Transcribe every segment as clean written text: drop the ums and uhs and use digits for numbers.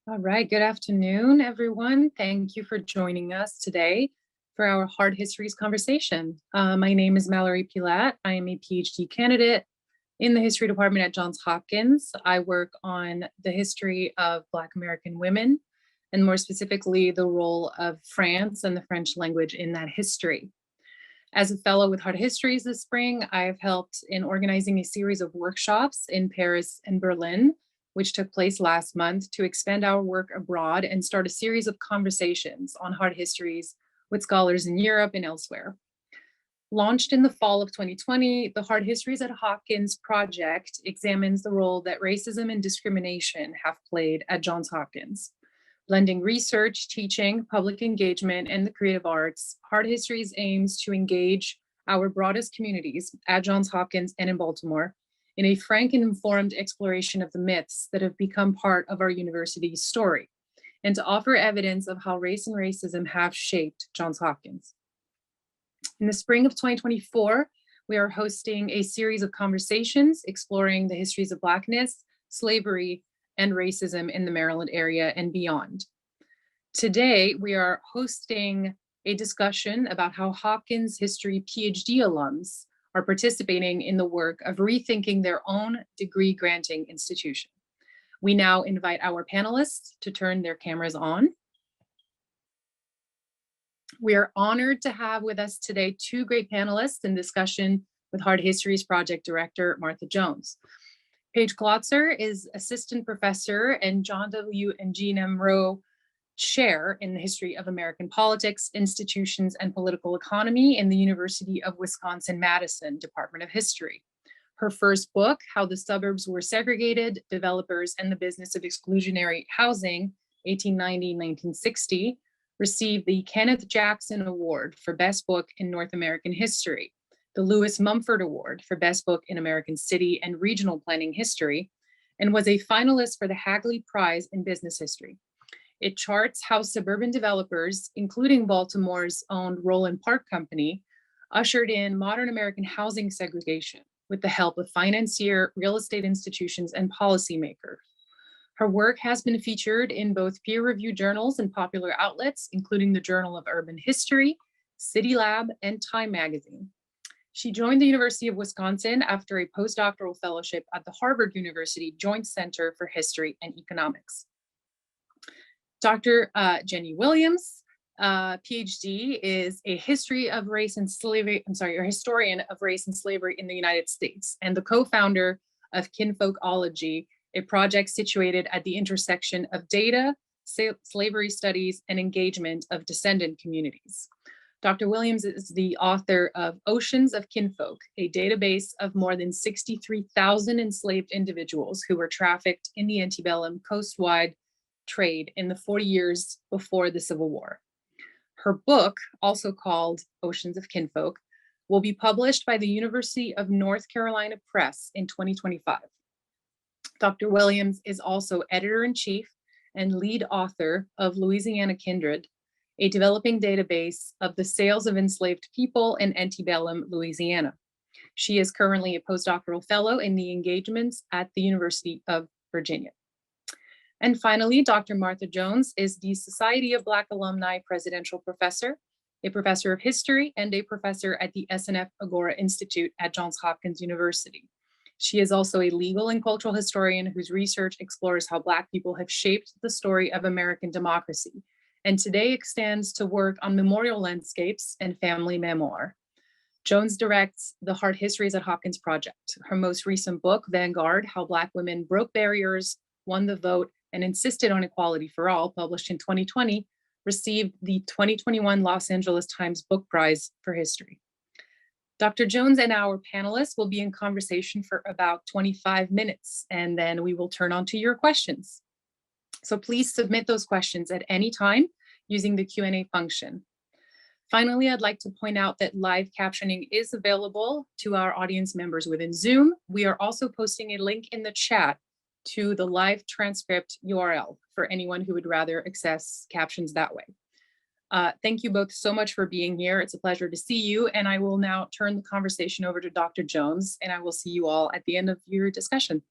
All right, good afternoon, everyone. Thank you for joining us today for our Hard Histories conversation. My name is Mallory Pilat. I am a PhD candidate in the history department at Johns Hopkins. I work on the history of Black American women, and more specifically, the role of France and the French language in that history. As a fellow with Hard Histories this spring, I have helped in organizing a series of workshops in Paris and Berlin, which took place last month, to expand our work abroad and start a series of conversations on hard histories with scholars in Europe and elsewhere. Launched in the fall of 2020, the Hard Histories at Hopkins project examines the role that racism and discrimination have played at Johns Hopkins. Blending research, teaching, public engagement, and the creative arts, Hard Histories aims to engage our broadest communities at Johns Hopkins and in Baltimore in a frank and informed exploration of the myths that have become part of our university's story, and to offer evidence of how race and racism have shaped Johns Hopkins. In the spring of 2024, we are hosting a series of conversations exploring the histories of Blackness, slavery, and racism in the Maryland area and beyond. Today, we are hosting a discussion about how Hopkins history PhD alums are participating in the work of rethinking their own degree granting institution. We now invite our panelists to turn their cameras on. We are honored to have with us today two great panelists in discussion with Hard Histories Project Director Martha Jones. Paige Klotzer is Assistant Professor and John W. and Jean M. Rowe Chair in the History of American Politics, Institutions, and Political Economy in the University of Wisconsin-Madison Department of History. Her first book, How the Suburbs Were Segregated, Developers and the Business of Exclusionary Housing, 1890-1960, received the Kenneth Jackson Award for Best Book in North American History, the Lewis Mumford Award for Best Book in American City and Regional Planning History, and was a finalist for the Hagley Prize in Business History. It charts how suburban developers, including Baltimore's own Roland Park Company, ushered in modern American housing segregation with the help of financier, real estate institutions, and policymakers. Her work has been featured in both peer-reviewed journals and popular outlets, including the Journal of Urban History, City Lab, and Time Magazine. She joined the University of Wisconsin after a postdoctoral fellowship at the Harvard University Joint Center for History and Economics. Dr. Jenny Williams, PhD, is a historian of race and slavery in the United States, and the co-founder of Kinfolkology, a project situated at the intersection of data, slavery studies, and engagement of descendant communities. Dr. Williams is the author of Oceans of Kinfolk, a database of more than 63,000 enslaved individuals who were trafficked in the antebellum coastwide trade in the 40 years before the Civil War. Her book, also called Oceans of Kinfolk, will be published by the University of North Carolina Press in 2025. Dr. Williams is also editor-in-chief and lead author of Louisiana Kindred, a developing database of the sales of enslaved people in antebellum Louisiana. She is currently a postdoctoral fellow in the engagements at the University of Virginia. And finally, Dr. Martha Jones is the Society of Black Alumni Presidential Professor, a professor of history, and a professor at the SNF Agora Institute at Johns Hopkins University. She is also a legal and cultural historian whose research explores how Black people have shaped the story of American democracy, and today extends to work on memorial landscapes and family memoir. Jones directs the Hard Histories at Hopkins project. Her most recent book, Vanguard: How Black Women Broke Barriers, Won the Vote, and Insisted on Equality for All, published in 2020, received the 2021 Los Angeles Times Book Prize for History. Dr. Jones and our panelists will be in conversation for about 25 minutes, and then we will turn on to your questions. So please submit those questions at any time using the Q&A function. Finally, I'd like to point out that live captioning is available to our audience members within Zoom. We are also posting a link in the chat to the live transcript URL for anyone who would rather access captions that way. Thank you both so much for being here. It's a pleasure to see you. And I will now turn the conversation over to Dr. Jones, and I will see you all at the end of your discussion.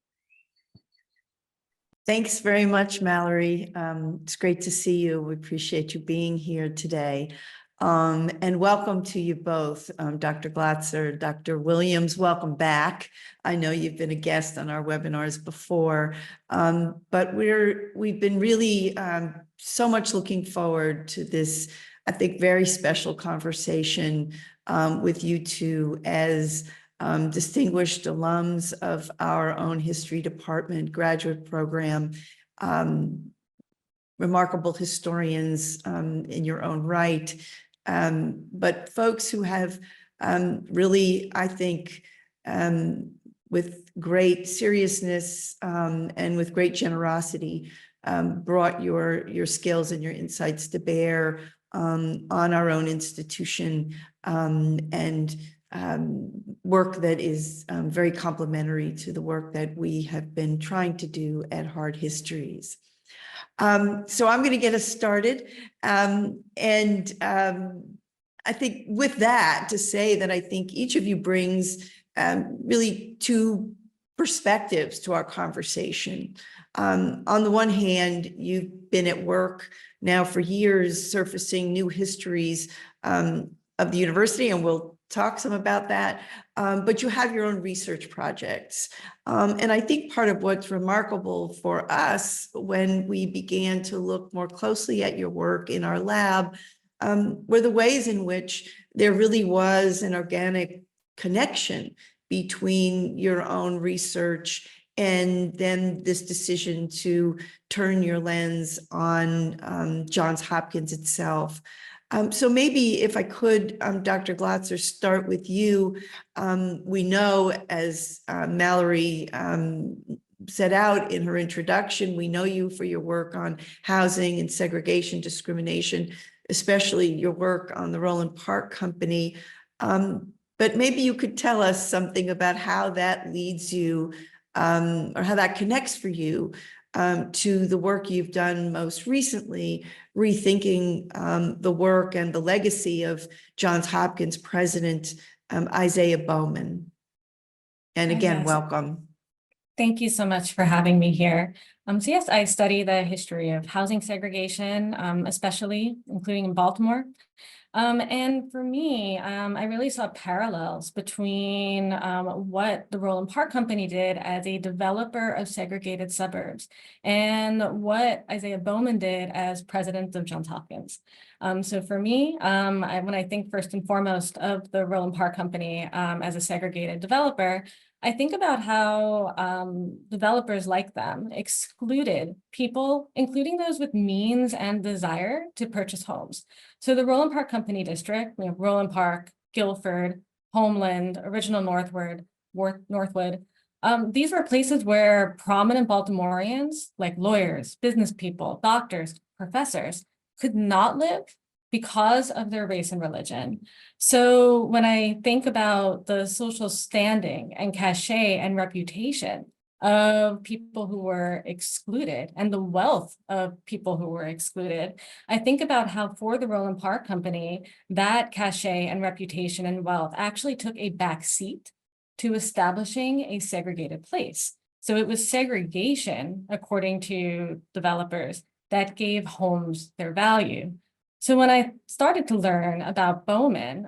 Thanks very much, Mallory. It's great to see you. We appreciate you being here today. And welcome to you both, Dr. Glatzer, Dr. Williams, welcome back. I know you've been a guest on our webinars before, but we've been really so much looking forward to this, I think, very special conversation with you two as distinguished alums of our own history department graduate program, remarkable historians in your own right, but folks who have really, I think, with great seriousness and with great generosity, brought your skills and your insights to bear on our own institution and work that is very complementary to the work that we have been trying to do at Hard Histories. So I'm going to get us started. I think with that to say that I think each of you brings really two perspectives to our conversation. On the one hand, you've been at work now for years surfacing new histories of the university, and we'll talk some about that, but you have your own research projects. And I think part of what's remarkable for us when we began to look more closely at your work in our lab were the ways in which there really was an organic connection between your own research and then this decision to turn your lens on Johns Hopkins itself. So maybe if I could, Dr. Glatzer, start with you. We know, as Mallory set out in her introduction, we know you for your work on housing and segregation discrimination, especially your work on the Roland Park Company. But maybe you could tell us something about how that leads you or how that connects for you to the work you've done most recently, rethinking the work and the legacy of Johns Hopkins president Isaiah Bowman. And again, welcome. Thank you so much for having me here. So yes, I study the history of housing segregation, especially including in Baltimore. And for me, I really saw parallels between what the Roland Park Company did as a developer of segregated suburbs and what Isaiah Bowman did as president of Johns Hopkins. So for me, when I think first and foremost of the Roland Park Company as a segregated developer, I think about how developers like them excluded people, including those with means and desire to purchase homes. So the Roland Park Company District, Roland Park, Guilford, Homeland, Original Northwood, these were places where prominent Baltimoreans, like lawyers, business people, doctors, professors, could not live because of their race and religion. So when I think about the social standing and cachet and reputation of people who were excluded and the wealth of people who were excluded, I think about how for the Roland Park Company, that cachet and reputation and wealth actually took a back seat to establishing a segregated place. So it was segregation, according to developers, that gave homes their value. So when I started to learn about Bowman,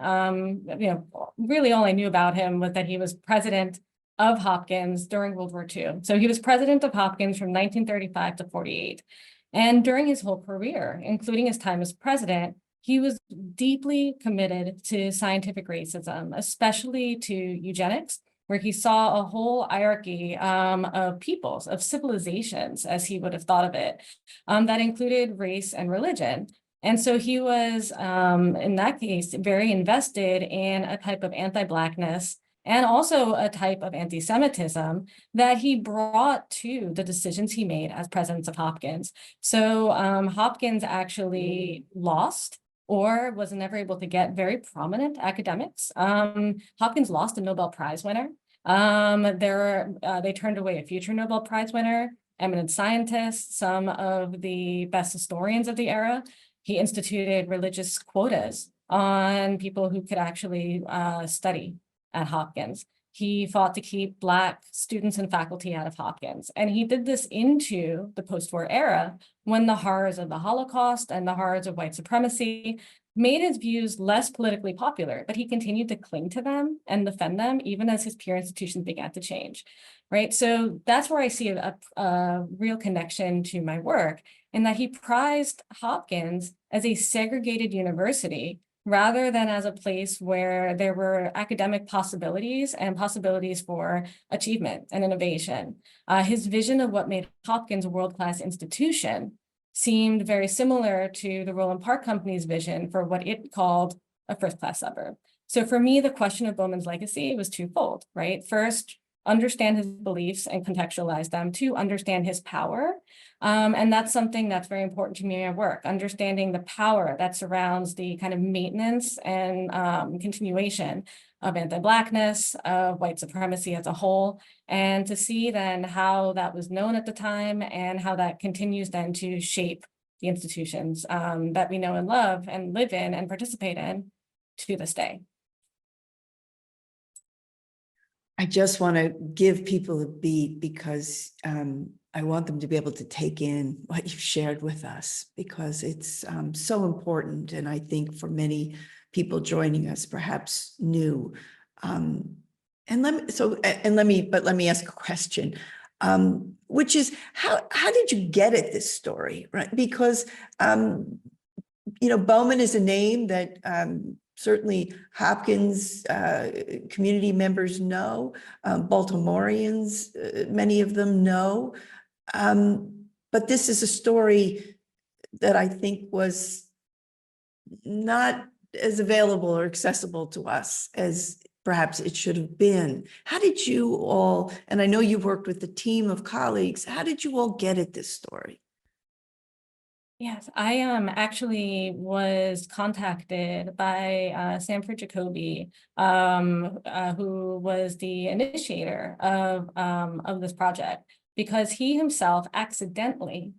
really all I knew about him was that he was president of Hopkins during World War II. So he was president of Hopkins from 1935 to 48. And during his whole career, including his time as president, he was deeply committed to scientific racism, especially to eugenics, where he saw a whole hierarchy of peoples, of civilizations, as he would have thought of it, that included race and religion. And so he was, in that case, very invested in a type of anti-Blackness and also a type of anti-Semitism that he brought to the decisions he made as president of Hopkins. So Hopkins actually lost or was never able to get very prominent academics. Hopkins lost a Nobel Prize winner. They turned away a future Nobel Prize winner, eminent scientists, some of the best historians of the era. He instituted religious quotas on people who could actually study at Hopkins. He fought to keep Black students and faculty out of Hopkins. And he did this into the post-war era when the horrors of the Holocaust and the horrors of white supremacy made his views less politically popular, but he continued to cling to them and defend them even as his peer institutions began to change, right? So that's where I see a real connection to my work, in that he prized Hopkins as a segregated university rather than as a place where there were academic possibilities and possibilities for achievement and innovation. His vision of what made Hopkins a world-class institution seemed very similar to the Roland Park Company's vision for what it called a first-class suburb. So for me, the question of Bowman's legacy was twofold, right? First, understand his beliefs and contextualize them. Two, understand his power. And that's something that's very important to me in my work, understanding the power that surrounds the kind of maintenance and continuation of anti-Blackness, of white supremacy as a whole, and to see then how that was known at the time and how that continues then to shape the institutions that we know and love and live in and participate in to this day. I just want to give people a beat because I want them to be able to take in what you've shared with us, because it's so important. And I think for many people joining us, perhaps new. Let me ask a question, which is how did you get at this story, right? Because Bowman is a name that certainly Hopkins community members know, Baltimoreans, many of them know. But this is a story that I think was not as available or accessible to us as perhaps it should have been. How did you all, and I know you worked with a team of colleagues, how did you all get at this story? Yes, I actually was contacted by Sanford Jacoby, who was the initiator of this project, because he himself accidentally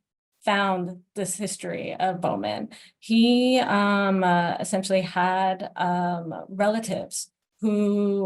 found this history of Bowman. He essentially had relatives who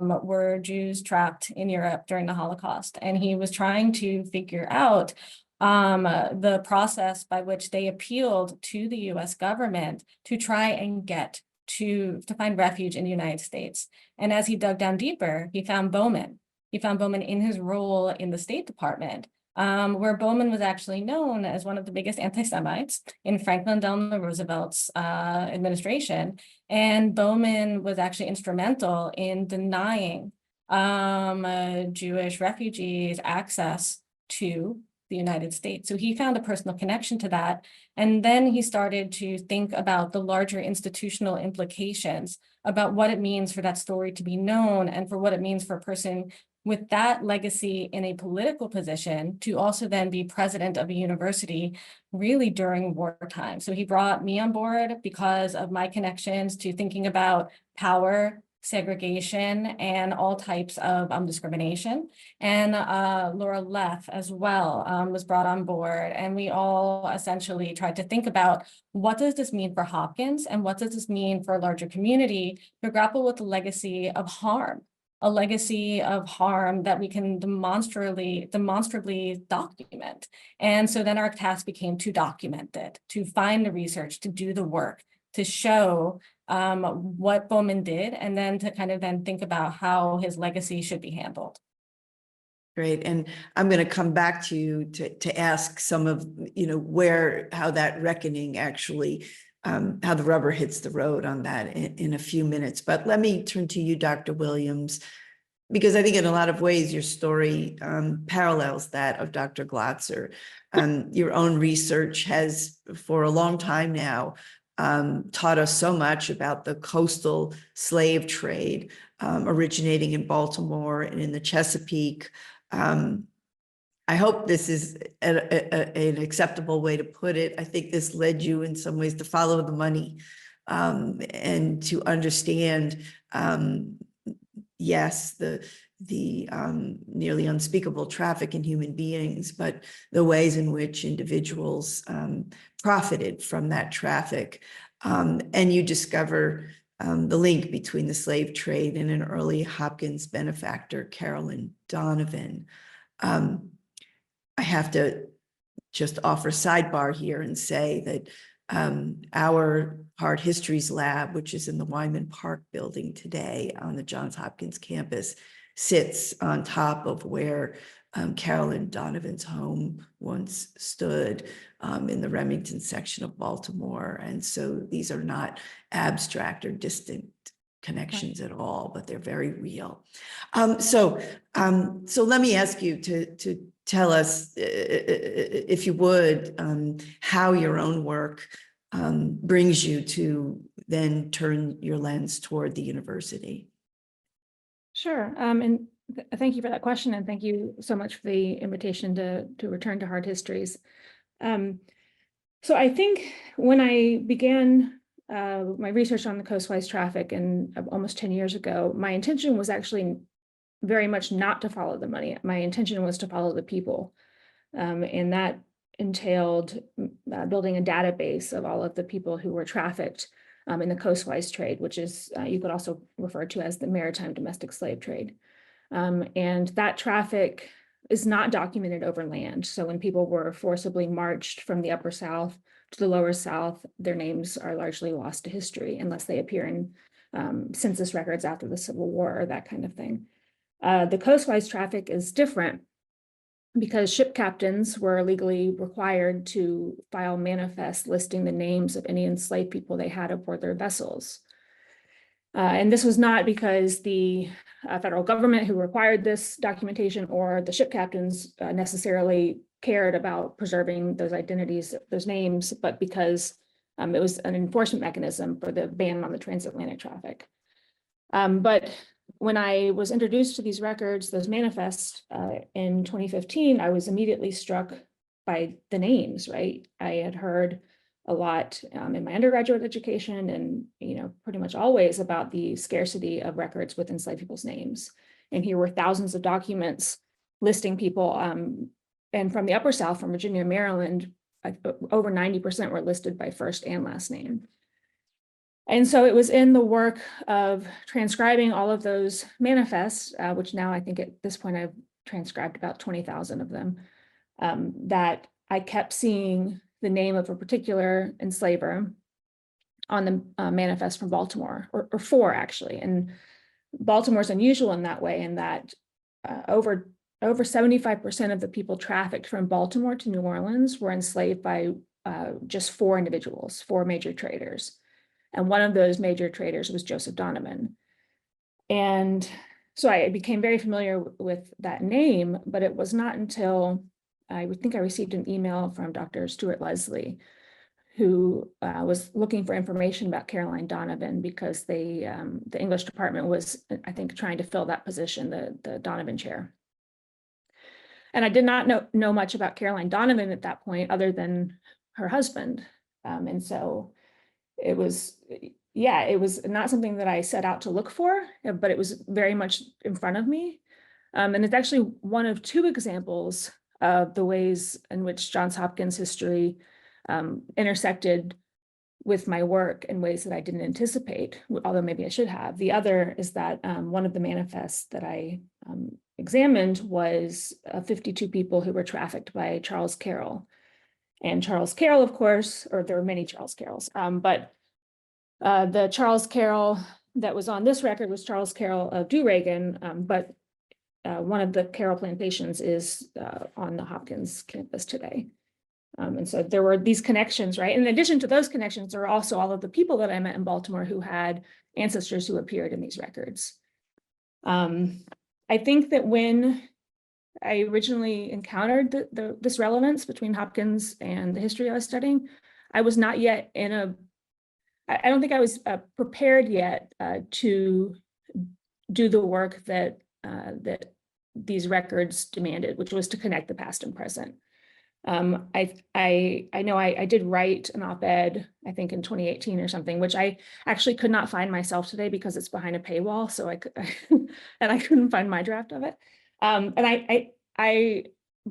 were Jews trapped in Europe during the Holocaust, and he was trying to figure out the process by which they appealed to the US government to try and get to find refuge in the United States. And as he dug down deeper, he found Bowman. He found Bowman in his role in the State Department, where Bowman was actually known as one of the biggest anti-Semites in Franklin Delano Roosevelt's administration. And Bowman was actually instrumental in denying Jewish refugees access to the United States. So he found a personal connection to that. And then he started to think about the larger institutional implications about what it means for that story to be known and for what it means for a person with that legacy in a political position to also then be president of a university really during wartime. So he brought me on board because of my connections to thinking about power, segregation, and all types of discrimination. And Laura Leff as well was brought on board. And we all essentially tried to think about what does this mean for Hopkins and what does this mean for a larger community to grapple with the legacy of harm, a legacy of harm that we can demonstrably document. And so then our task became to document it, to find the research, to do the work, to show what Bowman did, and then to kind of then think about how his legacy should be handled. Great. And I'm going to come back to you to ask some of, how that reckoning actually, how the rubber hits the road on that in a few minutes. But let me turn to you, Dr. Williams, because I think in a lot of ways your story parallels that of Dr. Glotzer. Your own research has, for a long time now, taught us so much about the coastal slave trade originating in Baltimore and in the Chesapeake. I hope this is an acceptable way to put it. I think this led you in some ways to follow the money and to understand, yes, the nearly unspeakable traffic in human beings, but the ways in which individuals profited from that traffic. And you discover the link between the slave trade and an early Hopkins benefactor, Carolyn Donovan. I have to just offer a sidebar here and say that our Hard Histories Lab, which is in the Wyman Park building today on the Johns Hopkins campus, sits on top of where Carolyn Donovan's home once stood in the Remington section of Baltimore. And so these are not abstract or distant connections at all, but they're very real. So let me ask you to tell us, if you would, how your own work brings you to then turn your lens toward the university. Sure. Thank you for that question. And thank you so much for the invitation to return to Hard Histories. So I think when I began my research on the coastwise traffic and almost 10 years ago, my intention was actually very much not to follow the money. My intention was to follow the people. And that entailed building a database of all of the people who were trafficked in the coastwise trade, which is, you could also refer to as the maritime domestic slave trade. And that traffic is not documented over land. So when people were forcibly marched from the upper South to the lower South, their names are largely lost to history unless they appear in census records after the Civil War or that kind of thing. The coastwise traffic is different because ship captains were legally required to file manifests listing the names of any enslaved people they had aboard their vessels. And this was not because the federal government who required this documentation or the ship captains necessarily cared about preserving those identities, those names, but because it was an enforcement mechanism for the ban on the transatlantic traffic. But when I was introduced to these records, those manifests in 2015, I was immediately struck by the names, right? I had heard a lot in my undergraduate education and, pretty much always about the scarcity of records with enslaved people's names. And here were thousands of documents listing people. And from the upper South, from Virginia, Maryland, over 90% were listed by first and last name. And so it was in the work of transcribing all of those manifests, which now I think at this point I've transcribed about 20,000 of them, that I kept seeing the name of a particular enslaver on the manifest from Baltimore, or four actually. And Baltimore's unusual in that way, in that over 75% of the people trafficked from Baltimore to New Orleans were enslaved by just four individuals, four major traders. And one of those major traders was Joseph Donovan. And so I became very familiar with that name, but it was not until I would think I received an email from Dr. Stuart Leslie, who was looking for information about Caroline Donovan because the English department was, I think, trying to fill that position, the Donovan chair. And I did not know much about Caroline Donovan at that point, other than her husband. And so it was not something that I set out to look for, but it was very much in front of me. And it's actually one of two examples of the ways in which Johns Hopkins history intersected with my work in ways that I didn't anticipate, although maybe I should have. The other is that one of the manifests that I examined was 52 people who were trafficked by Charles Carroll. And Charles Carroll, of course, or there were many Charles Carrolls, but the Charles Carroll that was on this record was Charles Carroll of Duregan, but one of the Carroll plantations is on the Hopkins campus today. And so there were these connections, right? In addition to those connections, there are also all of the people that I met in Baltimore who had ancestors who appeared in these records. I think that when I originally encountered this relevance between Hopkins and the history I was studying, I was not yet I don't think I was prepared yet to do the work that these records demanded, which was to connect the past and present. I know I did write an op-ed, I think in 2018 or something, which I actually could not find myself today because it's behind a paywall. So I couldn't find my draft of it. But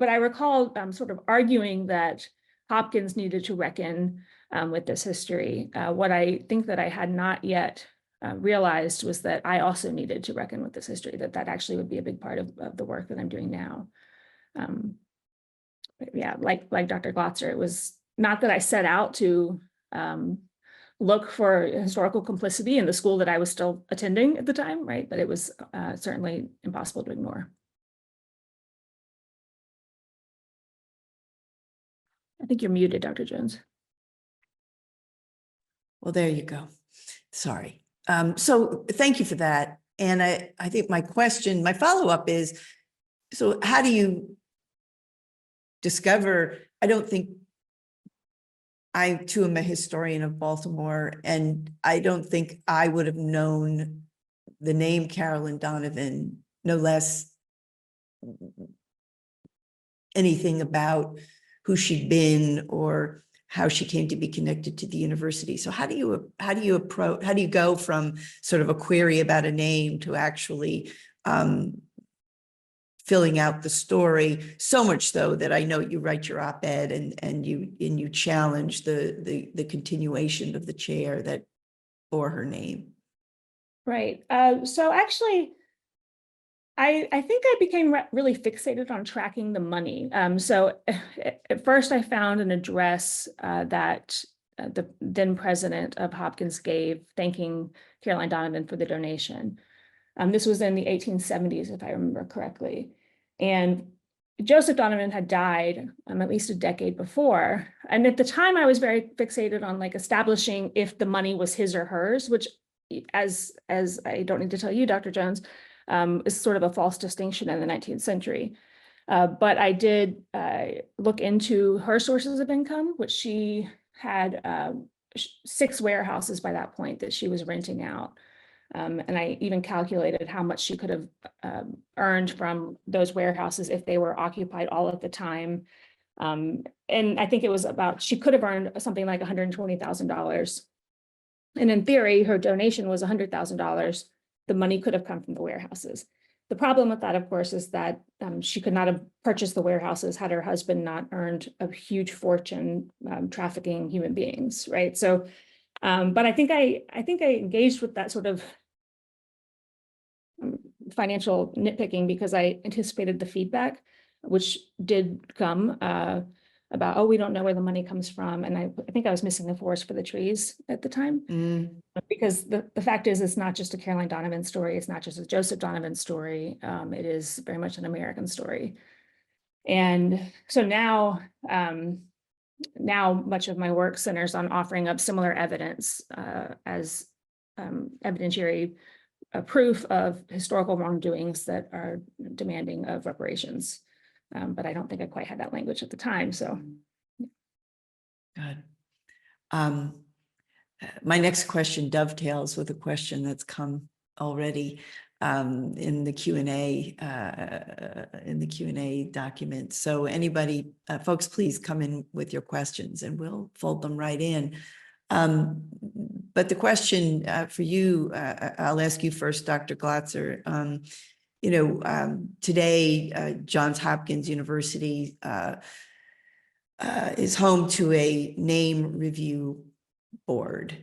I recall sort of arguing that Hopkins needed to reckon with this history. What I think that I had not yet realized was that I also needed to reckon with this history, that actually would be a big part of the work that I'm doing now. Yeah, like Dr. Glotzer, it was not that I set out to look for historical complicity in the school that I was still attending at the time, right? But it was certainly impossible to ignore. I think you're muted, Dr. Jones. Well, there you go. Sorry. So thank you for that. And I think my follow-up is, so how do you discover, I don't think, I too am a historian of Baltimore, and I don't think I would have known the name Carolyn Donovan, no less anything about who she'd been or how she came to be connected to the university. So how do you go from sort of a query about a name to actually filling out the story, so much so that I know you write your op-ed and you challenge the continuation of the chair that bore her name. Right. So actually, I think I became really fixated on tracking the money. So at first I found an address that the then president of Hopkins gave, thanking Caroline Donovan for the donation. This was in the 1870s, if I remember correctly. And Joseph Donovan had died at least a decade before. And at the time I was very fixated on like establishing if the money was his or hers, which as I don't need to tell you, Dr. Jones, is sort of a false distinction in the 19th century. But I did look into her sources of income, which she had 6 warehouses by that point that she was renting out. And I even calculated how much she could have earned from those warehouses if they were occupied all at the time. And I think it was she could have earned something like $120,000. And in theory, her donation was $100,000. The money could have come from the warehouses. The problem with that, of course, is that she could not have purchased the warehouses had her husband not earned a huge fortune trafficking human beings, right? So, but I think I engaged with that sort of financial nitpicking because I anticipated the feedback, which did come about, oh, we don't know where the money comes from. And I think I was missing the forest for the trees at the time. Because the fact is, it's not just a Caroline Donovan story. It's not just a Joseph Donovan story. It is very much an American story. And so now much of my work centers on offering up similar evidence as evidentiary proof of historical wrongdoings that are demanding of reparations. But I don't think I quite had that language at the time. So, Good. My next question dovetails with a question that's come already in the Q&A document. So anybody, folks, please come in with your questions and we'll fold them right in. But the question for you, I'll ask you first, Dr. Glotzer. Today, Johns Hopkins University is home to a name review board.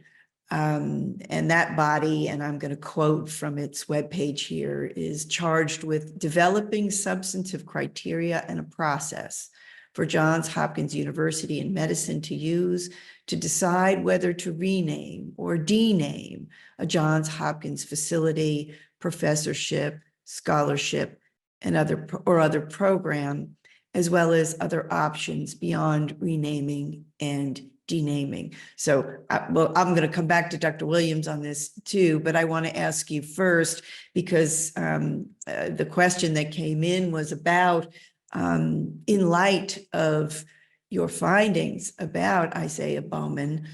And that body, and I'm going to quote from its webpage here, is charged with developing substantive criteria and a process for Johns Hopkins University in medicine to use to decide whether to rename or dename a Johns Hopkins facility, professorship, scholarship, and other program, as well as other options beyond renaming and denaming. So, well, I'm going to come back to Dr. Williams on this too, but I want to ask you first, because the question that came in was about, in light of your findings about Isaiah Bowman,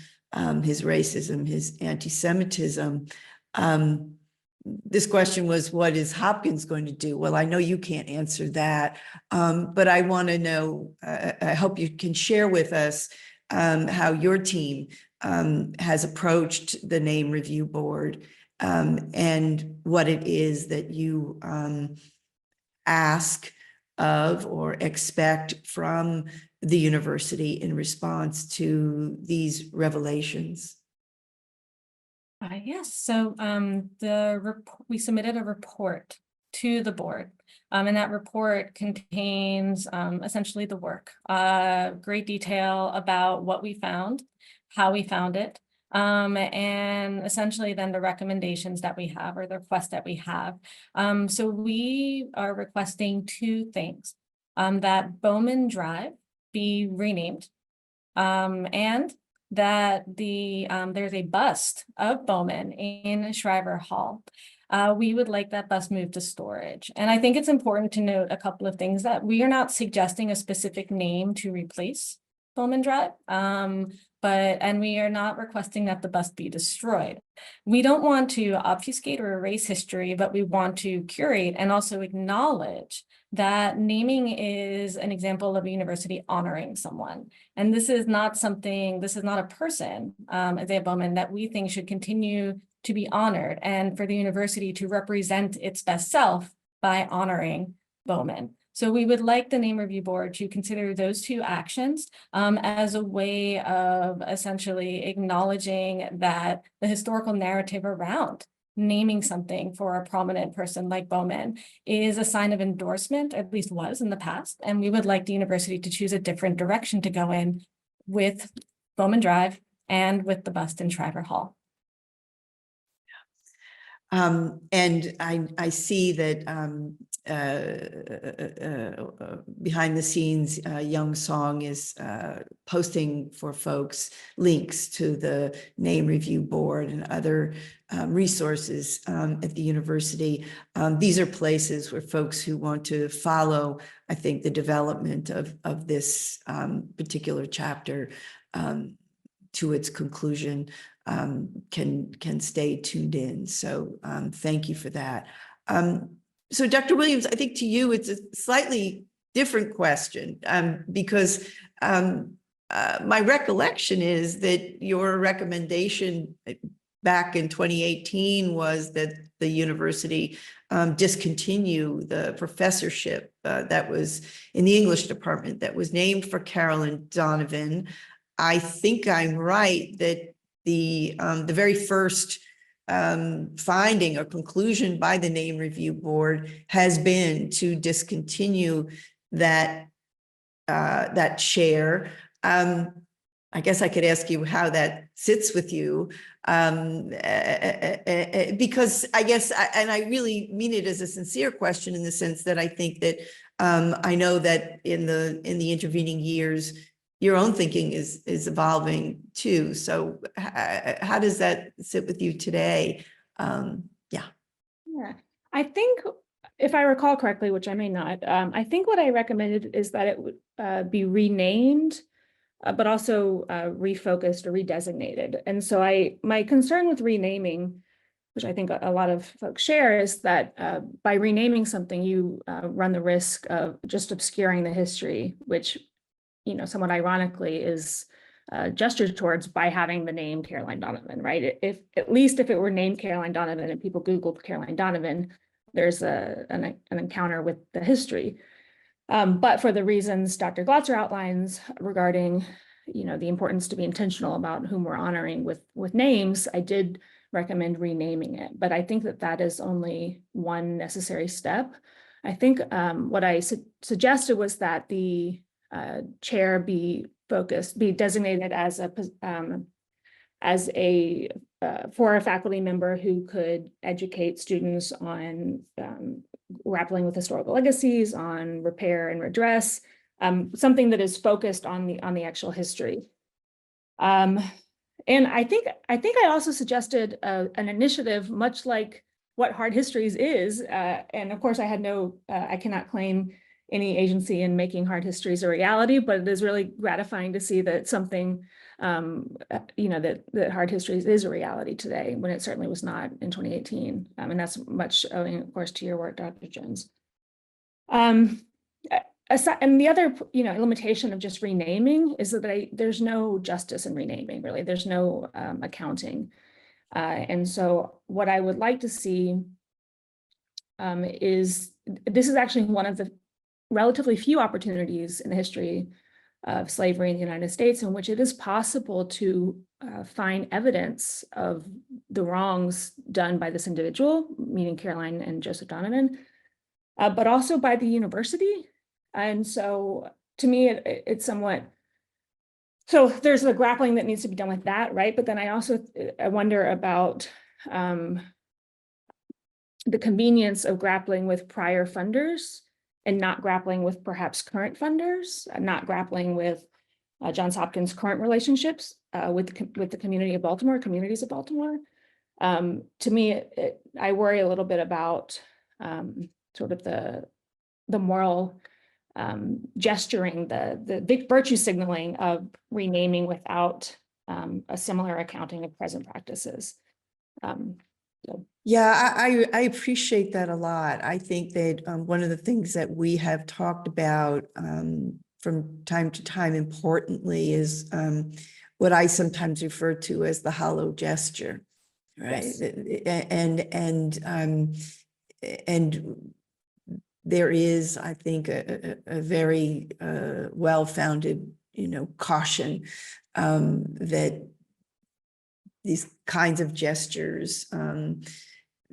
his racism, his anti-Semitism, this question was, what is Hopkins going to do? Well, I know you can't answer that, but I want to know, I hope you can share with us how your team has approached the name review board and what it is that you ask of or expect from the university in response to these revelations. Yes, so we submitted a report to the board. And that report contains essentially the work, great detail about what we found, how we found it, and essentially then the recommendations that we have or the request that we have. So we are requesting two things, that Bowman Drive be renamed, and that there's a bust of Bowman in Shriver Hall. We would like that bust moved to storage. And I think it's important to note a couple of things, that we are not suggesting a specific name to replace Bowman Drive, and we are not requesting that the bust be destroyed. We don't want to obfuscate or erase history, but we want to curate and also acknowledge that naming is an example of a university honoring someone. And this is not a person, Isaiah Bowman, that we think should continue to be honored, and for the university to represent its best self by honoring Bowman. So we would like the name review board to consider those two actions as a way of essentially acknowledging that the historical narrative around naming something for a prominent person like Bowman is a sign of endorsement, at least was in the past. And we would like the university to choose a different direction to go in with Bowman Drive and with the bust in Shriver Hall. And I see that behind the scenes, Young Song is posting for folks links to the name review board and other resources at the university. These are places where folks who want to follow, I think, the development of this particular chapter to its conclusion can stay tuned in. So thank you for that. So Dr. Williams, I think to you, it's a slightly different question because my recollection is that your recommendation back in 2018 was that the university discontinue the professorship that was in the English department that was named for Carolyn Donovan. I think I'm right that the very first finding or conclusion by the name review board has been to discontinue that chair. I guess I could ask you how that sits with you, because I guess, and I really mean it as a sincere question in the sense that I think that I know that in the intervening years, your own thinking is evolving too. So how does that sit with you today? Yeah, I think if I recall correctly, which I may not, I think what I recommended is that it would be renamed, but also refocused or redesignated. And so my concern with renaming, which I think a lot of folks share, is that by renaming something, you run the risk of just obscuring the history, which, you know, somewhat ironically is gestured towards by having the name Caroline Donovan, right? If at least if it were named Caroline Donovan and people Googled Caroline Donovan, there's an encounter with the history. But for the reasons Dr. Glotzer outlines regarding, you know, the importance to be intentional about whom we're honoring with names, I did recommend renaming it. But I think that is only one necessary step. I think what I suggested was that the chair be designated as a for a faculty member who could educate students on grappling with historical legacies, on repair and redress, something that is focused on the actual history. And I think I also suggested an initiative much like what Hard Histories is, and of course I cannot claim any agency in making Hard Histories a reality, but it is really gratifying to see that something, you know, that Hard Histories is a reality today, when it certainly was not in 2018. And that's much owing, of course, to your work, Dr. Jones. And the other, you know, limitation of just renaming is that there's no justice in renaming, really. There's no accounting. And so what I would like to see is, this is actually one of the relatively few opportunities in the history of slavery in the United States, in which it is possible to find evidence of the wrongs done by this individual, meaning Caroline and Joseph Donovan, but also by the university. And so to me, it's somewhat, so there's the grappling that needs to be done with that, right? But then I wonder about the convenience of grappling with prior funders and not grappling with perhaps current funders, not grappling with Johns Hopkins' current relationships with the community of Baltimore, communities of Baltimore. To me, I worry a little bit about sort of the moral gesturing, the big virtue signaling of renaming without a similar accounting of present practices. Yeah, I appreciate that a lot. I think that one of the things that we have talked about from time to time importantly is what I sometimes refer to as the hollow gesture, right? Yes. And there is, I think, a very well-founded, caution that these kinds of gestures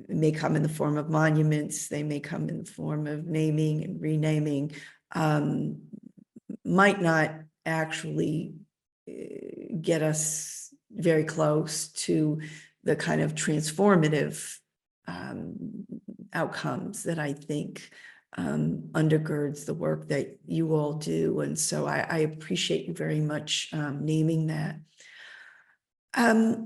may come in the form of monuments, they may come in the form of naming and renaming, might not actually get us very close to the kind of transformative outcomes that I think undergirds the work that you all do. And so I appreciate you very much naming that. I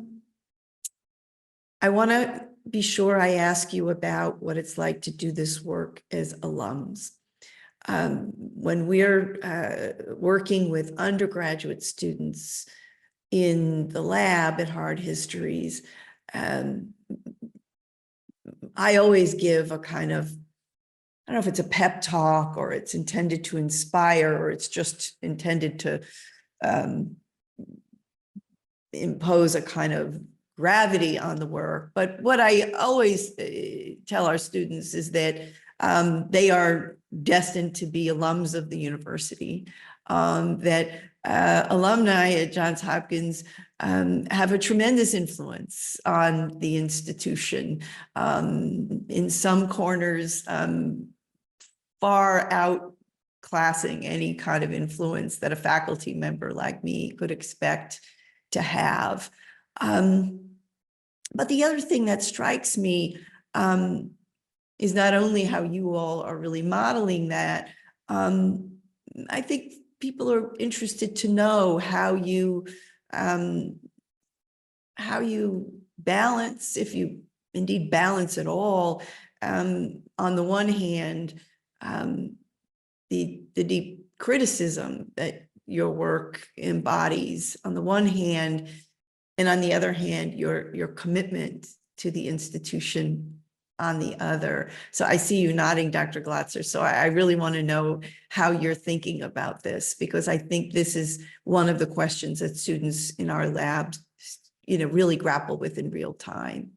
want to be sure I ask you about what it's like to do this work as alums. When we're working with undergraduate students in the lab at Hard Histories, I always give a kind of, I don't know if it's a pep talk or it's intended to inspire or it's just intended to impose a kind of gravity on the work. But what I always tell our students is that they are destined to be alums of the university, that alumni at Johns Hopkins have a tremendous influence on the institution. In some corners, far outclassing any kind of influence that a faculty member like me could expect to have. But the other thing that strikes me is not only how you all are really modeling that, I think people are interested to know how you balance, if you indeed balance at all, on the one hand, the deep criticism that your work embodies on the one hand, and on the other hand, your commitment to the institution on the other. So I see you nodding, Dr. Glotzer. So I really want to know how you're thinking about this, because I think this is one of the questions that students in our labs, really grapple with in real time.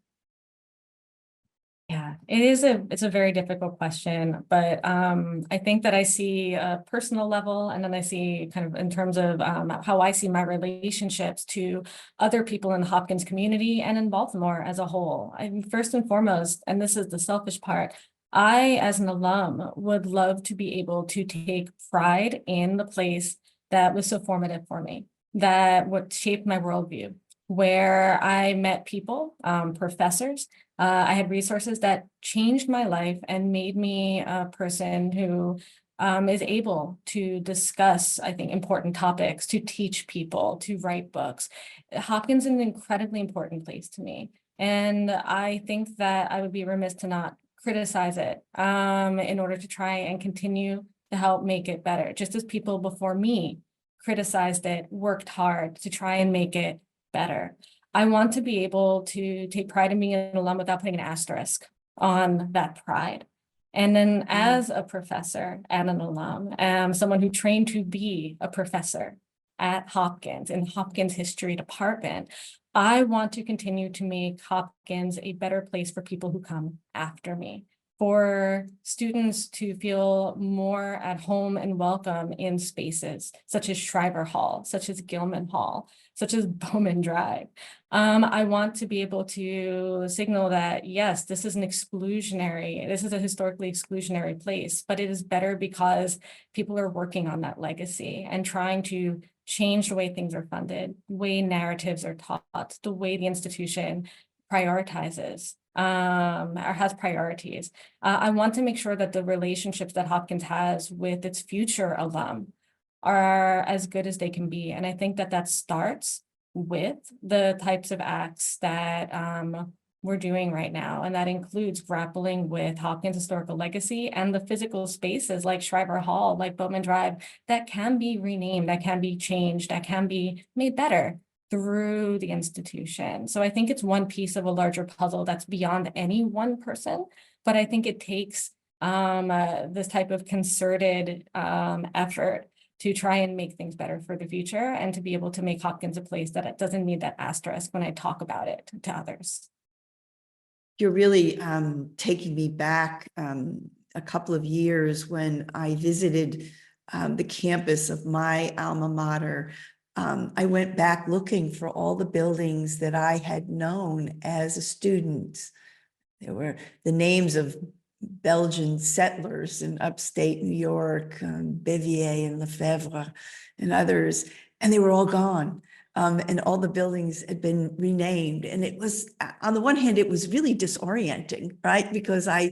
Yeah, it's a very difficult question, but I think that I see a personal level, and then I see kind of in terms of how I see my relationships to other people in the Hopkins community and in Baltimore as a whole. First and foremost, and this is the selfish part, I, as an alum, would love to be able to take pride in the place that was so formative for me, that what shaped my worldview, where I met people, professors. I had resources that changed my life and made me a person who is able to discuss, I think, important topics, to teach people, to write books. Hopkins is an incredibly important place to me. And I think that I would be remiss to not criticize it in order to try and continue to help make it better. Just as people before me criticized it, worked hard to try and make it better. I want to be able to take pride in being an alum without putting an asterisk on that pride. And then as a professor and an alum, someone who trained to be a professor at Hopkins in Hopkins History Department, I want to continue to make Hopkins a better place for people who come after me. for students to feel more at home and welcome in spaces such as Shriver Hall, such as Gilman Hall, such as Bowman Drive. I want to be able to signal that, yes, this is a historically exclusionary place, but it is better because people are working on that legacy and trying to change the way things are funded, the way narratives are taught, the way the institution prioritizes or has priorities. I want to make sure that the relationships that Hopkins has with its future alum are as good as they can be. And I think that that starts with the types of acts that we're doing right now. And that includes grappling with Hopkins' historical legacy and the physical spaces like Shriver Hall, like Bowman Drive, that can be renamed, that can be changed, that can be made better through the institution. So I think it's one piece of a larger puzzle that's beyond any one person, but I think it takes this type of concerted effort to try and make things better for the future and to be able to make Hopkins a place that it doesn't need that asterisk when I talk about it to others. You're really taking me back a couple of years when I visited the campus of my alma mater. I went back looking for all the buildings that I had known as a student. There were the names of Belgian settlers in upstate New York, Bevier and Lefebvre and others, and they were all gone. And all the buildings had been renamed. And it was, on the one hand, it was really disorienting, right? Because I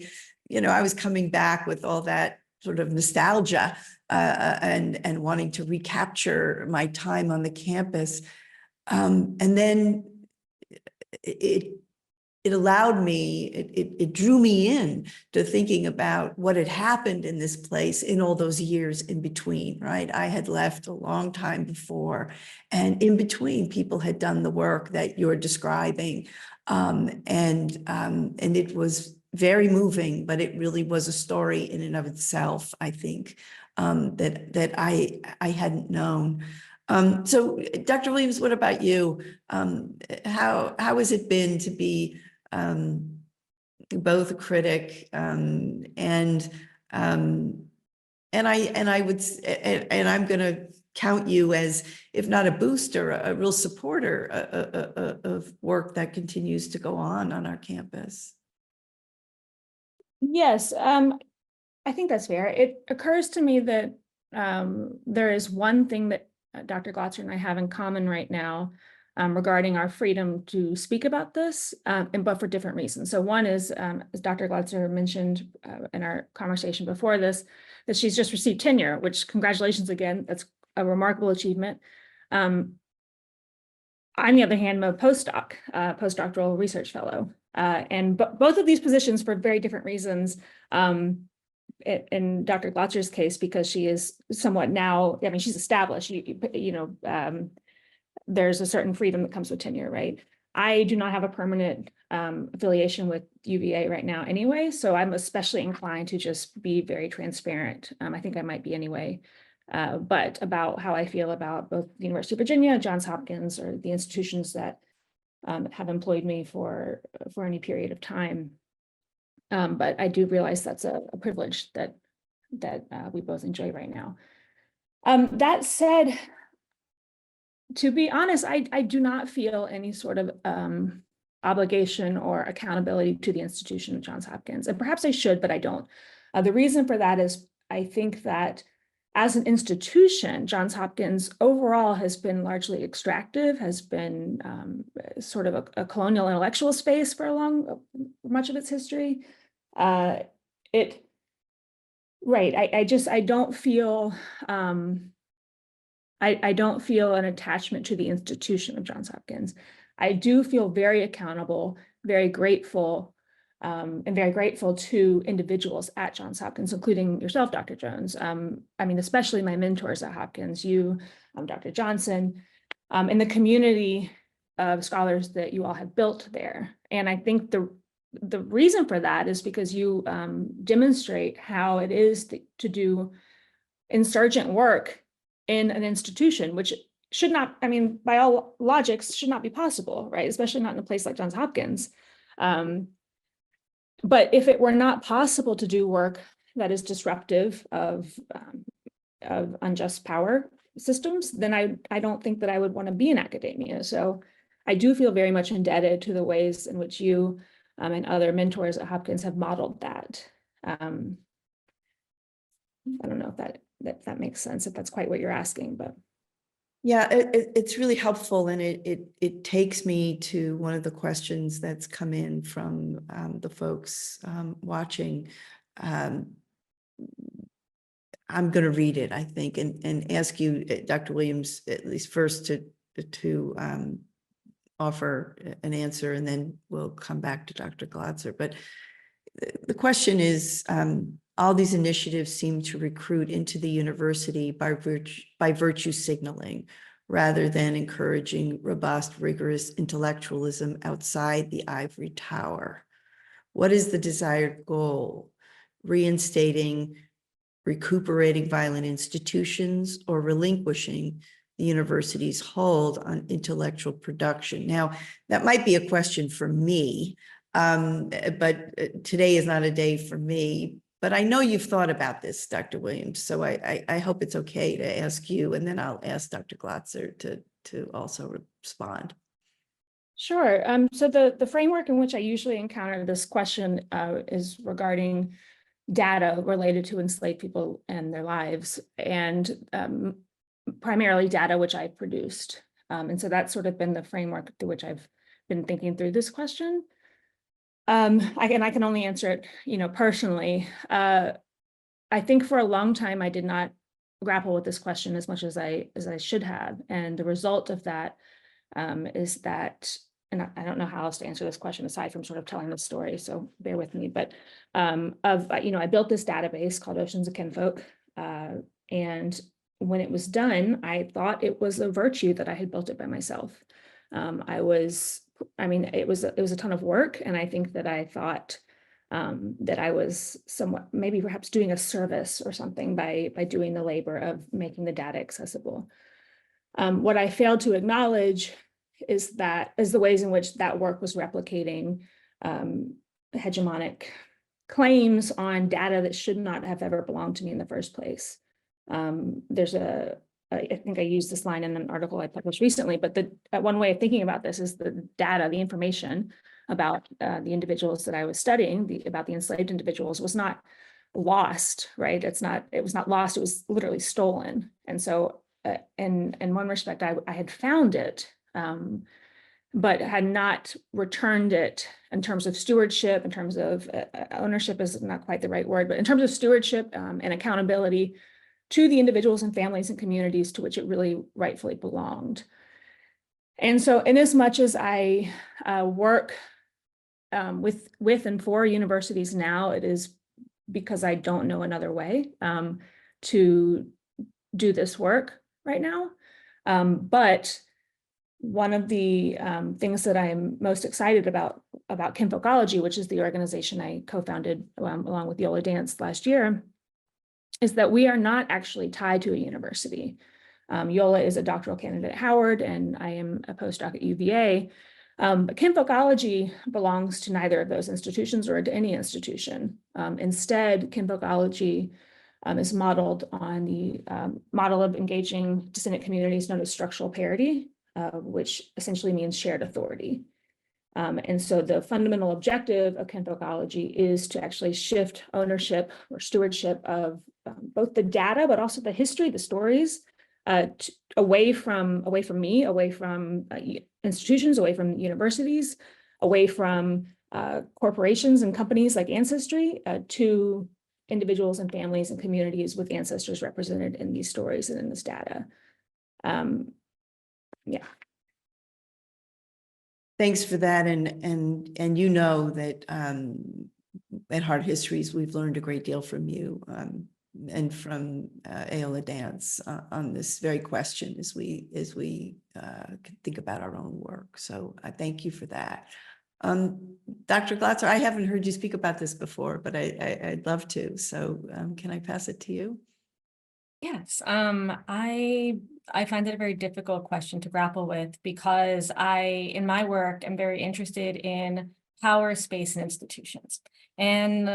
was coming back with all that sort of nostalgia and wanting to recapture my time on the campus. And then it allowed me, it drew me in to thinking about what had happened in this place in all those years in between, right? I had left a long time before, and in between, people had done the work that you're describing. And it was very moving, but it really was a story in and of itself, I think, that I hadn't known. So Dr. Williams, what about you? How has it been to be both a critic and I'm going to count you as, if not a booster, a real supporter of work that continues to go on our campus? Yes, I think that's fair. It occurs to me that there is one thing that Dr. Glotzer and I have in common right now regarding our freedom to speak about this, but for different reasons. So one is, as Dr. Glotzer mentioned in our conversation before this, that she's just received tenure, which, congratulations again, that's a remarkable achievement. On the other hand, I'm a postdoctoral research fellow. And both of these positions for very different reasons. In Dr. Glotzer's case, because she is somewhat now, I mean, she's established, there's a certain freedom that comes with tenure, right? I do not have a permanent affiliation with UVA right now anyway, so I'm especially inclined to just be very transparent. I think I might be anyway, but about how I feel about both the University of Virginia, Johns Hopkins, or the institutions that have employed me for any period of time. But I do realize that's a privilege that we both enjoy right now. That said, to be honest, I do not feel any sort of obligation or accountability to the institution of Johns Hopkins. And perhaps I should, but I don't. The reason for that is I think that as an institution, Johns Hopkins overall has been largely extractive, has been sort of a colonial intellectual space for much of its history. I don't feel I don't feel an attachment to the institution of Johns Hopkins. I do feel very accountable, very grateful, and very grateful to individuals at Johns Hopkins, including yourself, Dr. Jones. I mean, especially my mentors at Hopkins, you, Dr. Johnson, and the community of scholars that you all have built there. And I think the reason for that is because you demonstrate how it is to do insurgent work in an institution, which should not, I mean, by all logics, should not be possible, right? Especially not in a place like Johns Hopkins. But if it were not possible to do work that is disruptive of unjust power systems, then I don't think that I would want to be in academia. So I do feel very much indebted to the ways in which you and other mentors at Hopkins have modeled that. I don't know if that makes sense, if that's quite what you're asking, but. Yeah, it's really helpful, and it takes me to one of the questions that's come in from the folks watching. I'm going to read it, I think, and ask you, Dr. Williams, at least first to offer an answer, and then we'll come back to Dr. Glatzer. But the question is, all these initiatives seem to recruit into the university by virtue signaling, rather than encouraging robust, rigorous intellectualism outside the ivory tower. What is the desired goal? Reinstating, recuperating violent institutions, or relinquishing the university's hold on intellectual production? Now, that might be a question for me, but today is not a day for me. But I know you've thought about this, Dr. Williams, so I hope it's okay to ask you, and then I'll ask Dr. Glatzer to also respond. Sure. So the framework in which I usually encounter this question is regarding data related to enslaved people and their lives, and primarily data which I produced. And so that's sort of been the framework through which I've been thinking through this question. I can only answer it, personally. I think for a long time I did not grapple with this question as much as I should have, and the result of that is that, and I don't know how else to answer this question aside from sort of telling the story, so bear with me. But I built this database called Oceans of Kinfolk, and when it was done, I thought it was a virtue that I had built it by myself. It was a ton of work, and I think that I thought that I was somewhat, maybe perhaps doing a service or something by doing the labor of making the data accessible. What I failed to acknowledge is the ways in which that work was replicating hegemonic claims on data that should not have ever belonged to me in the first place. I think I used this line in an article I published recently, but one way of thinking about this is the data, the information about the individuals that I was studying, about the enslaved individuals, was not lost, right? It was not lost, it was literally stolen. And so in one respect, I had found it, but had not returned it in terms of stewardship, in terms of ownership is not quite the right word, but in terms of stewardship and accountability to the individuals and families and communities to which it really rightfully belonged. And so in as much as I work with and for universities now, it is because I don't know another way to do this work right now. But one of the things that I am most excited about Kinfolkology, which is the organization I co-founded along with Yola Dance last year, is that we are not actually tied to a university. Yola is a doctoral candidate at Howard, and I am a postdoc at UVA. But Kinfolkology belongs to neither of those institutions or to any institution. Instead, Kinfolkology is modeled on the model of engaging descendant communities known as structural parity, which essentially means shared authority. And so the fundamental objective of Kinfolkology is to actually shift ownership or stewardship of both the data, but also the history, the stories, away from me, away from institutions, away from universities, away from corporations and companies like Ancestry, to individuals and families and communities with ancestors represented in these stories and in this data. Yeah. Thanks for that, and you know that at Hard Histories we've learned a great deal from you and from Aola Dance on this very question as we think about our own work. So I thank you for that. Dr. Glatzer, I haven't heard you speak about this before, but I'd love to. So can I pass it to you? Yes, I find it a very difficult question to grapple with because in my work, am very interested in power, space, and institutions. And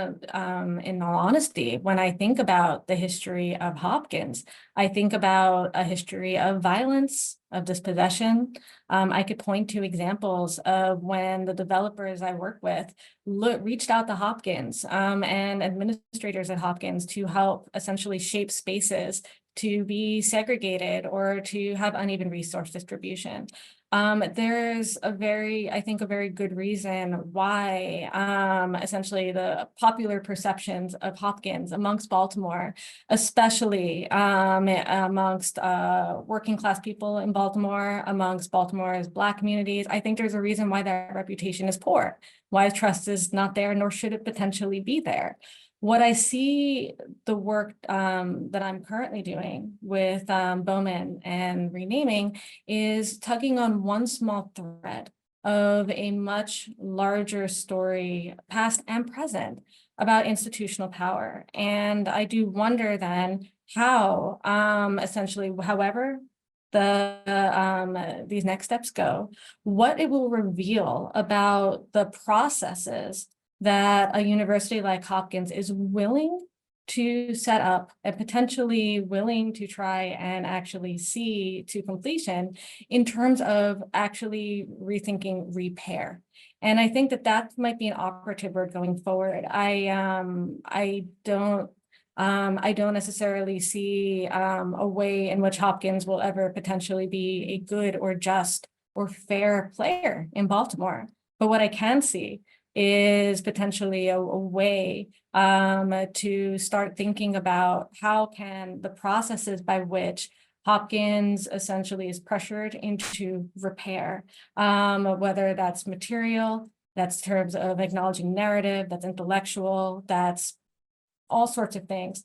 in all honesty, when I think about the history of Hopkins, I think about a history of violence, of dispossession. I could point to examples of when the developers I work with reached out to Hopkins and administrators at Hopkins to help essentially shape spaces to be segregated or to have uneven resource distribution. There's I think a very good reason why essentially the popular perceptions of Hopkins amongst Baltimore, especially amongst working class people in Baltimore, amongst Baltimore's Black communities, I think there's a reason why that reputation is poor, why trust is not there, nor should it potentially be there. What I see the work that I'm currently doing with Bowman and renaming is tugging on one small thread of a much larger story, past and present, about institutional power. And I do wonder then how, essentially, however these next steps go, what it will reveal about the processes that a university like Hopkins is willing to set up and potentially willing to try and actually see to completion in terms of actually rethinking repair. And I think that that might be an operative word going forward. I don't necessarily see a way in which Hopkins will ever potentially be a good or just or fair player in Baltimore. But what I can see is potentially a way to start thinking about how can the processes by which Hopkins essentially is pressured into repair, whether that's material, that's terms of acknowledging narrative, that's intellectual, that's all sorts of things.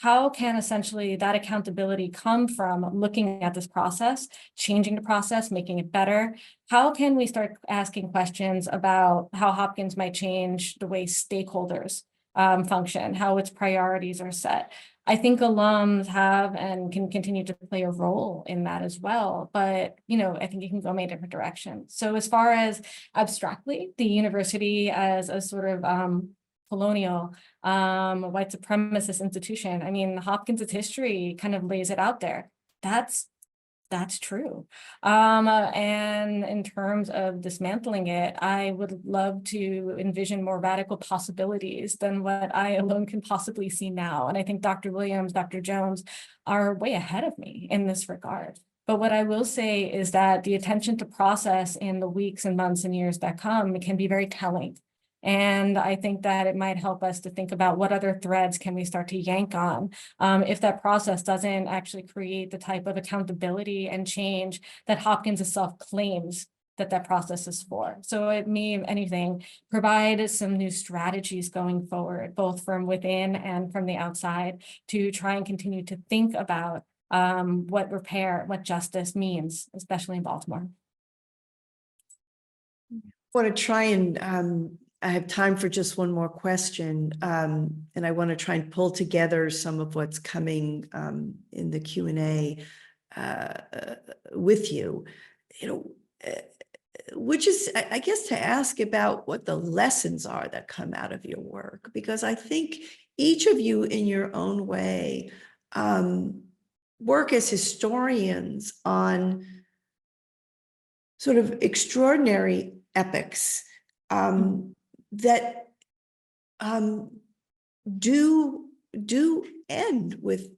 How can essentially that accountability come from looking at this process, changing the process, making it better? How can we start asking questions about how Hopkins might change the way stakeholders function, how its priorities are set? I think alums have and can continue to play a role in that as well. But, I think it can go many different directions. So as far as abstractly, the university as a sort of colonial white supremacist institution, I mean, Hopkins' history kind of lays it out there. That's true. And in terms of dismantling it, I would love to envision more radical possibilities than what I alone can possibly see now. And I think Dr. Williams, Dr. Jones are way ahead of me in this regard. But what I will say is that the attention to process in the weeks and months and years that come can be very telling. And I think that it might help us to think about what other threads can we start to yank on if that process doesn't actually create the type of accountability and change that Hopkins itself claims that process is for. So it may, if anything, provide some new strategies going forward, both from within and from the outside, to try and continue to think about what repair, what justice means, especially in Baltimore. I want to try and I have time for just one more question, and I want to try and pull together some of what's coming in the Q&A with you, which is, I guess, to ask about what the lessons are that come out of your work, because I think each of you in your own way work as historians on sort of extraordinary epics that do end with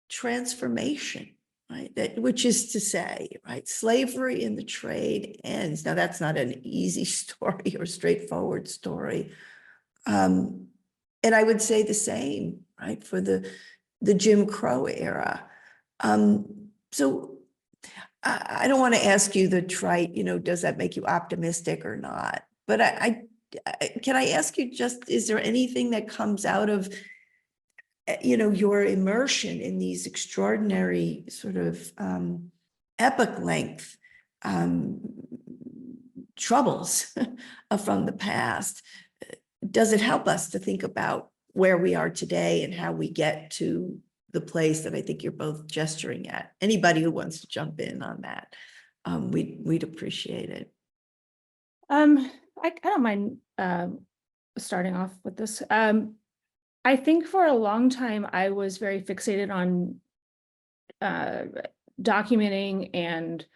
transformation, right? Which is to say, right, slavery in the trade ends. Now, that's not an easy story or straightforward story. And I would say the same, right, for the Jim Crow era. So I don't want to ask you the trite, does that make you optimistic or not? But can I ask you just, is there anything that comes out of, your immersion in these extraordinary sort of epic length troubles from the past? Does it help us to think about where we are today and how we get to the place that I think you're both gesturing at? Anybody who wants to jump in on that, we'd appreciate it. I don't mind starting off with this. I think for a long time, I was very fixated on documenting and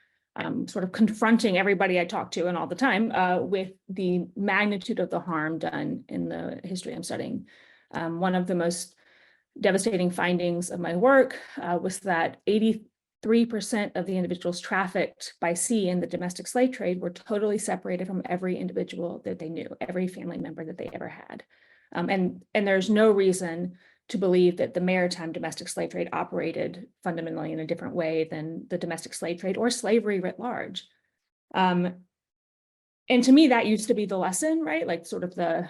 sort of confronting everybody I talked to and all the time with the magnitude of the harm done in the history I'm studying. One of the most devastating findings of my work was that 83% of the individuals trafficked by sea in the domestic slave trade were totally separated from every individual that they knew, every family member that they ever had. And there's no reason to believe that the maritime domestic slave trade operated fundamentally in a different way than the domestic slave trade or slavery writ large. And to me, that used to be the lesson, right? Like sort of the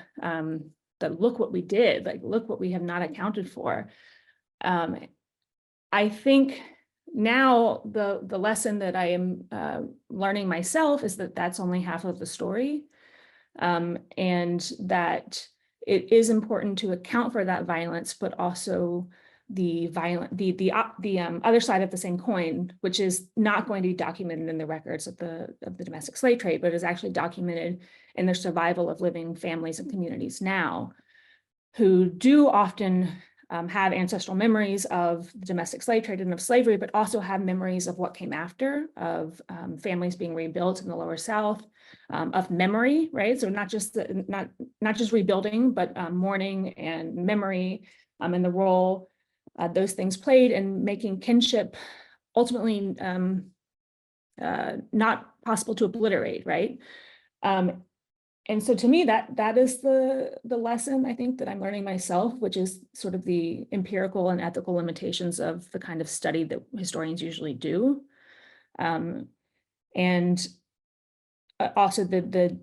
look what we did, like look what we have not accounted for. I think now the lesson that I am learning myself is that that's only half of the story, and that it is important to account for that violence, but also the other side of the same coin, which is not going to be documented in the records of the domestic slave trade, but is actually documented in the survival of living families and communities now, who do often have ancestral memories of the domestic slave trade and of slavery, but also have memories of what came after, of families being rebuilt in the Lower South, of memory, right? So not just rebuilding, but mourning and memory, and the role those things played in making kinship ultimately not possible to obliterate, right? And so to me, that is the lesson, I think, that I'm learning myself, which is sort of the empirical and ethical limitations of the kind of study that historians usually do. And also the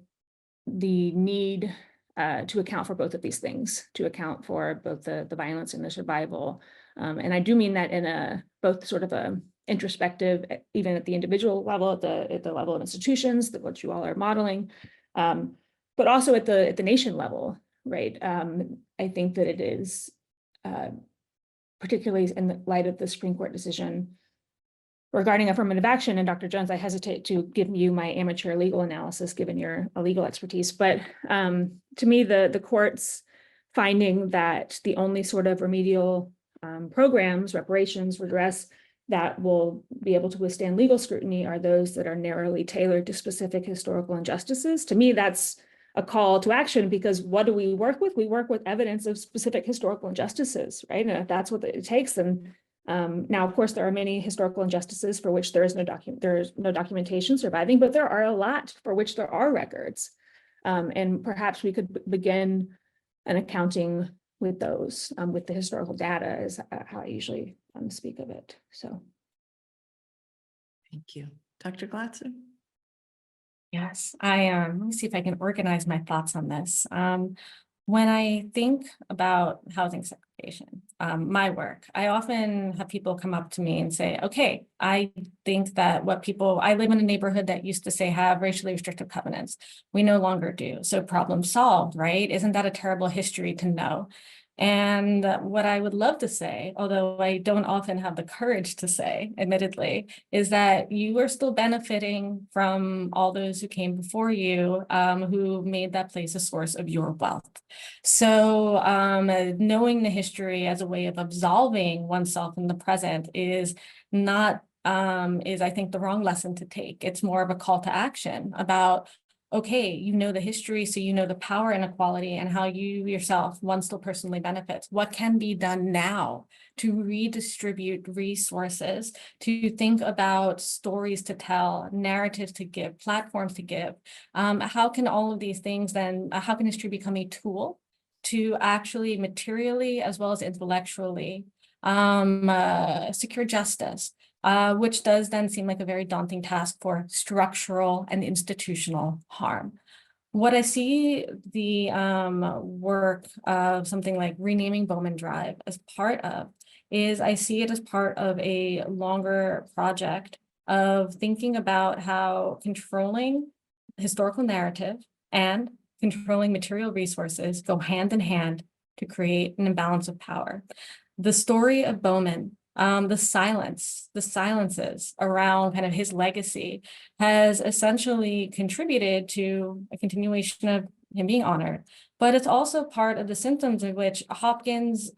need to account for both of these things, to account for both the violence and the survival. And I do mean that in a both sort of a introspective, even at the individual level, at the level of institutions, that what you all are modeling, but also at the nation level, right? I think that it is, particularly in the light of the Supreme Court decision regarding affirmative action, and Dr. Jones, I hesitate to give you my amateur legal analysis given your legal expertise, but to me, the court's finding that the only sort of remedial programs, reparations, redress, that will be able to withstand legal scrutiny are those that are narrowly tailored to specific historical injustices. To me, that's a call to action, because what do we work with? We work with evidence of specific historical injustices, right? And if that's what it takes, then now, of course, there are many historical injustices for which there is no documentation surviving, but there are a lot for which there are records. And perhaps we could begin an accounting with those, with the historical data is how I usually speak of it. So. Thank you. Dr. Glatzer? Yes, let me see if I can organize my thoughts on this. When I think about housing segregation, my work, I often have people come up to me and say, okay, I think that I live in a neighborhood that used to say have racially restrictive covenants. We no longer do. So problem solved, right? Isn't that a terrible history to know? And what I would love to say, although I don't often have the courage to say, admittedly, is that you are still benefiting from all those who came before you, who made that place a source of your wealth. So knowing the history as a way of absolving oneself in the present is not, is I think the wrong lesson to take. It's more of a call to action about, okay, you know the history, so you know the power inequality and how you yourself, one still personally benefits. What can be done now to redistribute resources, to think about stories to tell, narratives to give, platforms to give? How can all of these things then, how can history become a tool to actually materially as well as intellectually secure justice? Which does then seem like a very daunting task for structural and institutional harm. What I see the work of something like renaming Bowman Drive as part of is I see it as part of a longer project of thinking about how controlling historical narrative and controlling material resources go hand in hand to create an imbalance of power. The story of Bowman The silences around kind of his legacy has essentially contributed to a continuation of him being honored. But it's also part of the symptoms of which Hopkins,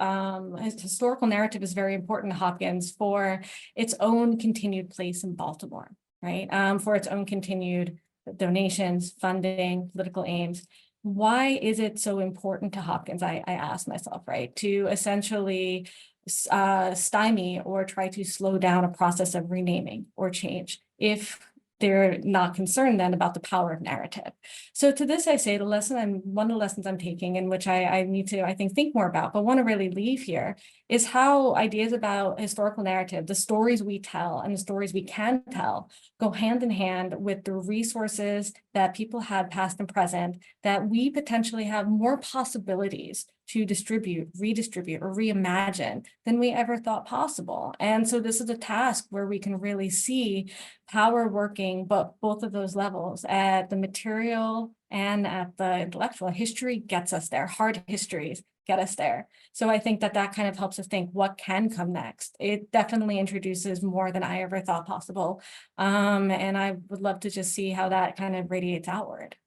his historical narrative is very important to Hopkins for its own continued place in Baltimore, right? For its own continued donations, funding, political aims. Why is it so important to Hopkins? I asked myself, right, to essentially stymie or try to slow down a process of renaming or change if they're not concerned then about the power of narrative. So to this, I say one of the lessons I'm taking, in which I need to, I think more about, but want to really leave here, is how ideas about historical narrative, the stories we tell and the stories we can tell, go hand in hand with the resources that people had past and present, that we potentially have more possibilities to distribute, redistribute, or reimagine than we ever thought possible. And so this is a task where we can really see power working, but both of those levels, at the material and at the intellectual. History gets us there. Hard histories get us there. So I think that kind of helps us think what can come next. It definitely introduces more than I ever thought possible. And I would love to just see how that kind of radiates outward.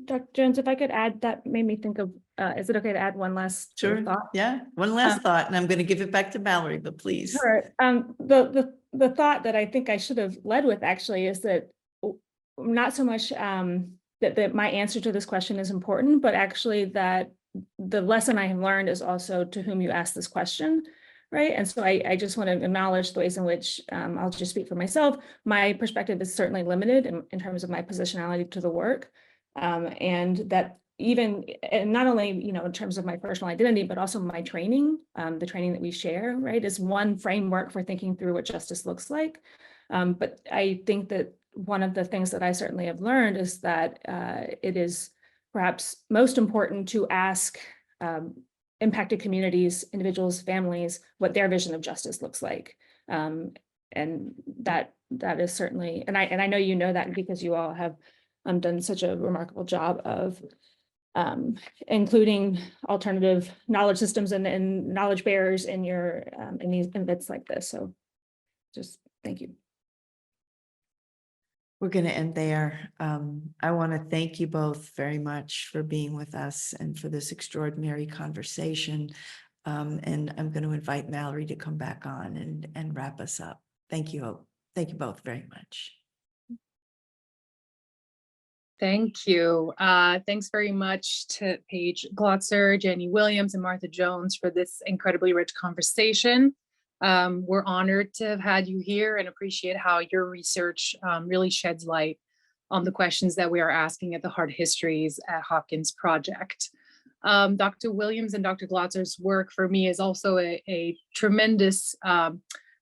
Dr. Jones, if I could add, that made me think of, is it okay to add one last thought? Yeah, one last thought, and I'm going to give it back to Mallory, but please. Sure. The thought that I think I should have led with actually is that not so much that my answer to this question is important, but actually that the lesson I have learned is also to whom you ask this question, right? And so I just want to acknowledge the ways in which, I'll just speak for myself, my perspective is certainly limited in terms of my positionality to the work. And that even, and not only, in terms of my personal identity, but also my training, the training that we share, right, is one framework for thinking through what justice looks like. But I think that one of the things that I certainly have learned is that it is perhaps most important to ask impacted communities, individuals, families, what their vision of justice looks like. And that is certainly, and I know you know that because you all have done such a remarkable job of including alternative knowledge systems and knowledge bearers in your in these events like this. So just thank you. We're going to end there. I want to thank you both very much for being with us and for this extraordinary conversation. And I'm going to invite Mallory to come back on and wrap us up. Thank you. Thank you both very much. Thank you. Thanks very much to Paige Glotzer, Jenny Williams, and Martha Jones for this incredibly rich conversation. We're honored to have had you here and appreciate how your research really sheds light on the questions that we are asking at the Hard Histories at Hopkins Project. Dr. Williams and Dr. Glotzer's work for me is also a tremendous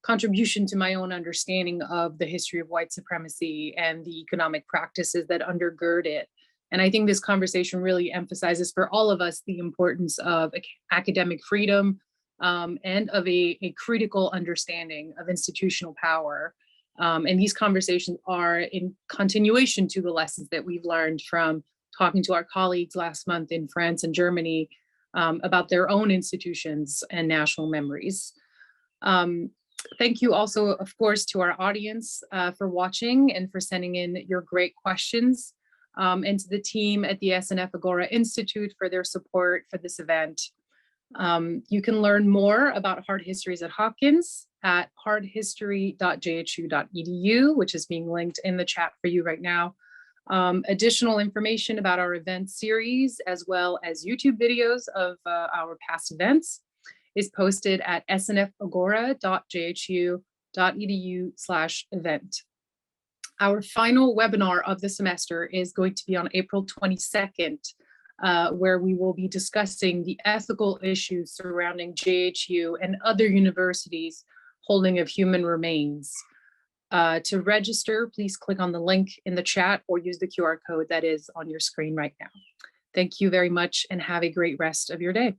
contribution to my own understanding of the history of white supremacy and the economic practices that undergird it. And I think this conversation really emphasizes for all of us the importance of academic freedom and of a critical understanding of institutional power. And these conversations are in continuation to the lessons that we've learned from talking to our colleagues last month in France and Germany about their own institutions and national memories. Thank you also, of course, to our audience for watching and for sending in your great questions, and to the team at the SNF Agora Institute for their support for this event. You can learn more about Hard Histories at Hopkins at hardhistory.jhu.edu, which is being linked in the chat for you right now. Additional information about our event series, as well as YouTube videos of our past events, is posted at snfagora.jhu.edu/event. Our final webinar of the semester is going to be on April 22nd, where we will be discussing the ethical issues surrounding JHU and other universities holding of human remains. To register, please click on the link in the chat or use the QR code that is on your screen right now. Thank you very much and have a great rest of your day.